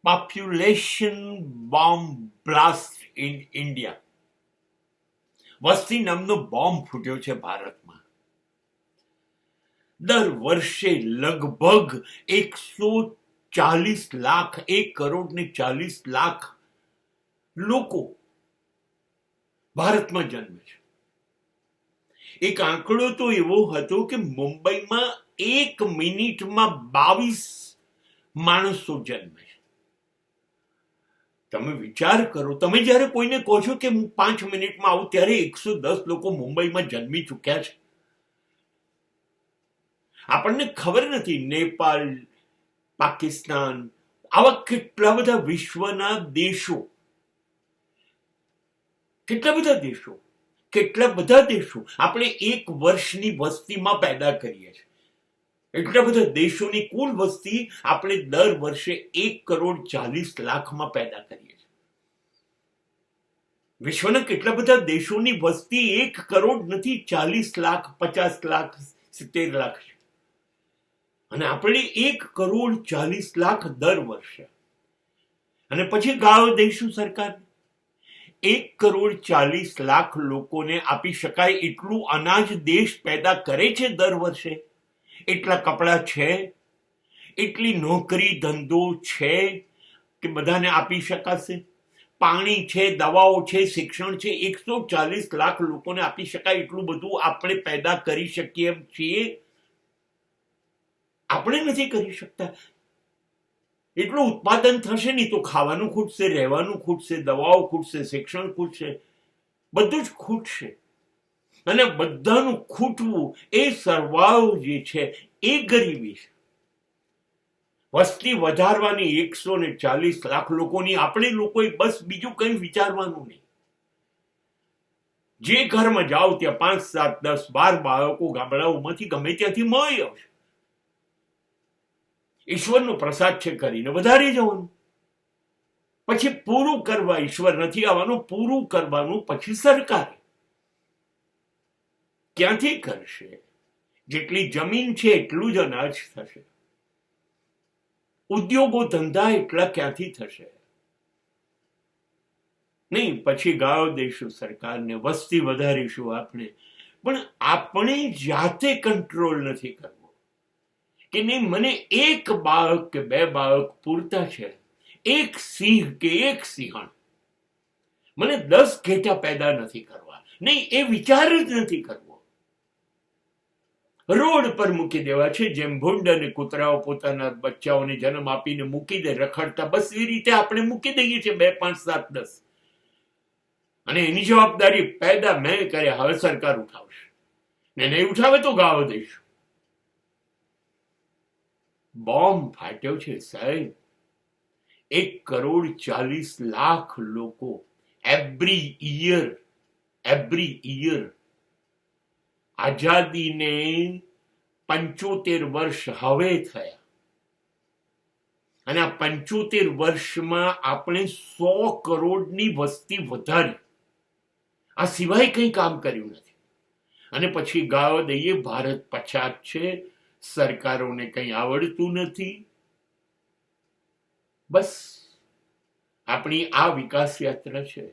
Population bomb blast in India. વસ્તી નામનો bomb ફૂટ્યો છે ભારતમાં. દર વર્ષે લગભગ 140 લાખ, 1,40,00,000 લોકો ભારતમાં જન્મે છે. એક આંકડો તો એવો હતો કે મુંબઈમાં 1 મિનિટમાં 22 માણસો જન્મે છે. તમે વિચાર કરો, તમે જયારે કોઈને કહો છો કે હું 5 મિનિટમાં આવું, ત્યારે 110 લોકો મુંબઈમાં જન્મી ચૂક્યા છે. આપણને ખબર નથી નેપાળ, પાકિસ્તાન, આવા કેટલા બધા વિશ્વના દેશો, કેટલા બધા દેશો આપણે 1 વર્ષની વસ્તીમાં પેદા કરીએ છીએ. એટલા બધા દેશોની કુલ વસ્તી આપણે દર વર્ષે 1,40,00,000 પેદા કરીએ છીએ. વિશ્વના કેટલા બધા દેશોની વસ્તી 1 કરોડ નથી, 40 લાખ, 50 લાખ, 70 લાખ છે. અને આપણે 1,40,00,000 દર વર્ષે. અને પછી ગાળો દઈશું સરકાર. 1,40,00,000 લોકોને આપી શકાય એટલું અનાજ દેશ પેદા કરે છે દર વર્ષે. એટલા કપડા છે, એટલી નોકરી ધંધો છે કે બધાને આપી શકાશે. પાણી છે, દવાઓ છે, શિક્ષણ છે. 140 લાખ લોકોને આપી શકાય એટલું બધું આપણે પેદા કરી શકીએ છીએ? આપણે નથી કરી શકતા. એટલું ઉત્પાદન થશે નહીં તો ખાવાનું ખૂટશે, રહેવાનું ખૂટશે, દવાઓ ખૂટશે, શિક્ષણ ખૂટશે, બધું જ ખૂટશે. અને બધાનું ખૂટવું એ સરવાળો જે છે એ ગરીબી છે. વસ્તી વધારવાની 140 લાખ લોકોની, આપણે લોકોએ બસ બીજું કંઈ વિચારવાનું નહીં. જે ઘરમાં જાઓ ત્યાં 5, 7, 10, 12 બાળકો ગામડાઓમાંથી ગમે ત્યાંથી મળી આવશે. ઈશ્વરનો પ્રસાદ છે કરીને વધારી જવાનું. પછી પૂરું કરવા ઈશ્વર નથી આવવાનું, પૂરું કરવાનું પછી સરકાર. ક્યાંથી કરશે? જેટલી જમીન છે એટલું જ અનાજ થશે. ઉદ્યોગો ધંધા એટલા ક્યાંથી થશે? નહીં, પછી ગાળો દઈશું સરકારને, વસ્તી વધારીશું આપણે. પણ આપણે જાતે કંટ્રોલ નથી કરવો કે નહીં, મને 1 બાળક કે 2 બાળક પૂરતા છે, 1 સિંહ કે 1 સિંહણ, મને 10 ઘેટા પેદા નથી કરવા. નહીં, એ વિચાર જ નથી કરવો. રોડ પર મૂકી દેવા છે. જેમ ભૂંડ અને કૂતરાઓ પોતાના બચ્ચાઓને જન્મ આપીને મૂકી દે રખડતા, બસ એ રીતે આપણે મૂકી દઈએ છીએ 2, 5, 7, 10. અને એની જવાબદારી પેદા મેં કરે, હવે સરકાર ઉઠાવશે. ને નહીં ઉઠાવે તો ગાળો દઈશું. બોમ્બ ફાટ્યો છે સાહેબ. 1,40,00,000 લોકો એવરી યર. આઝાદીને 75 વર્ષ હવે થયા. અને આ 75 વર્ષમાં આપણે 100 કરોડની વસ્તી વધારી. આ સિવાય કંઈ કામ કર્યું નથી. અને પછી ગાળો દઈએ ભારત પછાત છે, સરકારોને કંઈ આવડતું નથી. બસ આપણી આ વિકાસ યાત્રા છે.